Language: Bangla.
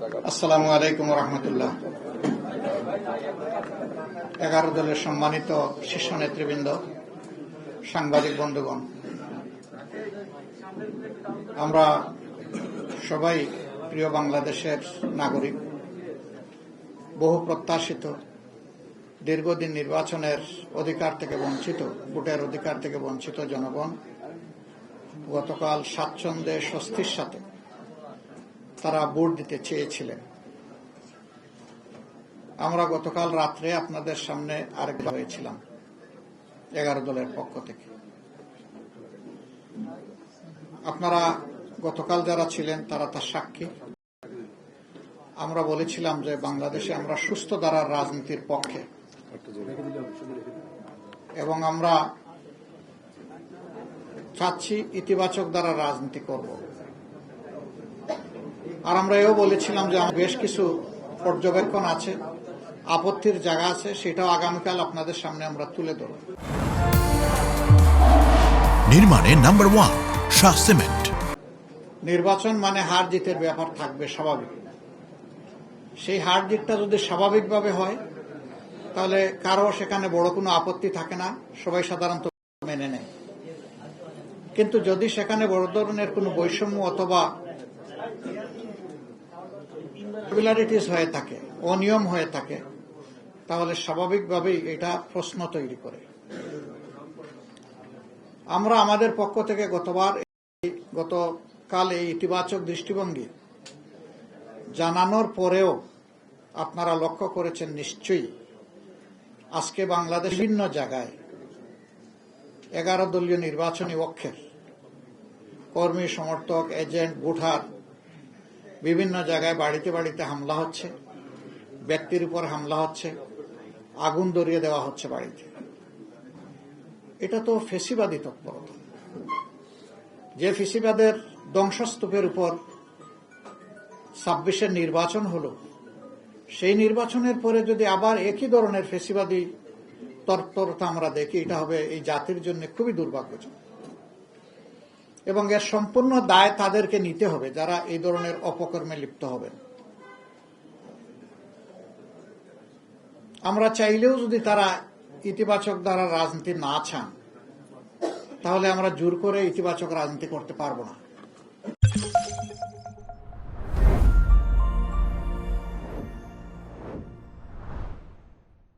আসসালামু আলাইকুম রহমতুল্লাহ। 11 দলের সম্মানিত শীর্ষ নেতৃবৃন্দ, সাংবাদিক বন্ধুগণ, আমরা সবাই প্রিয় বাংলাদেশের নাগরিক। বহু প্রত্যাশিত দীর্ঘদিন নির্বাচনের অধিকার থেকে বঞ্চিত, ভোটের অধিকার থেকে বঞ্চিত জনগণ গতকাল স্বাচ্ছন্দ্যে স্বস্তির সাথে তারা ভোট দিতে চেয়েছিলেন। আমরা গতকাল রাত্রে আপনাদের সামনে আরেকবার হয়েছিলাম 11 দলের পক্ষ থেকে। আপনারা গতকাল যারা ছিলেন তারা তার সাক্ষী। আমরা বলেছিলাম যে বাংলাদেশে আমরা সুস্থ ধারার রাজনীতির পক্ষে এবং আমরা চাচ্ছি ইতিবাচক ধারার রাজনীতি করব। আর আমরা এও বলেছিলাম যে বেশ কিছু পর্যবেক্ষণ আছে, আপত্তির জায়গা আছে, সেটাও আগামীকাল আপনাদের সামনে আমরা তুলে ধরব। নির্মাণে নাম্বার 1 শাহ সিমেন্ট। নির্বাচন মানে হার জিতের ব্যাপার থাকবে, স্বাভাবিক। সেই হার জিতটা যদি স্বাভাবিকভাবে হয় তাহলে কারো সেখানে বড় কোনো আপত্তি থাকে না, সবাই সাধারণত মেনে নেয়। কিন্তু যদি সেখানে বড় ধরনের কোনো বৈষম্য অথবা ইরেগুলারিটিস হয়ে থাকে, অনিয়ম হয়ে থাকে, তাহলে স্বাভাবিকভাবেই এটা প্রশ্ন তৈরি করে। আমরা আমাদের পক্ষ থেকে গতকাল এই ইতিবাচক দৃষ্টিভঙ্গি জানানোর পরেও আপনারা লক্ষ্য করেছেন নিশ্চয়ই, আজকে বাংলাদেশ বিভিন্ন জায়গায় 11 দলীয় নির্বাচনী অক্ষের কর্মী, সমর্থক, এজেন্ট, ভোটার বিভিন্ন জায়গায় বাড়িতে বাড়িতে হামলা হচ্ছে, ব্যক্তির উপর হামলা হচ্ছে, আগুন ধরিয়ে দেওয়া হচ্ছে বাড়িতে। এটা তো ফেসিবাদী তৎপরতা। যে ফেসিবাদের ধ্বংসস্তূপের উপর 26-এর নির্বাচন হলো, সেই নির্বাচনের পরে যদি আবার একই ধরনের ফেসিবাদী তৎপরতা আমরা দেখি, এটা হবে এই জাতির জন্য খুবই দুর্ভাগ্যজনক। এবং এর সম্পূর্ণ দায় তাদেরকে নিতে হবে যারা এই ধরনের অপকর্মে লিপ্ত হবেন। আমরা চাইলেও যদি তারা ইতিবাচক দ্বারা রাজনীতি না চান, তাহলে আমরা জোর করে ইতিবাচক রাজনীতি করতে পারবো না।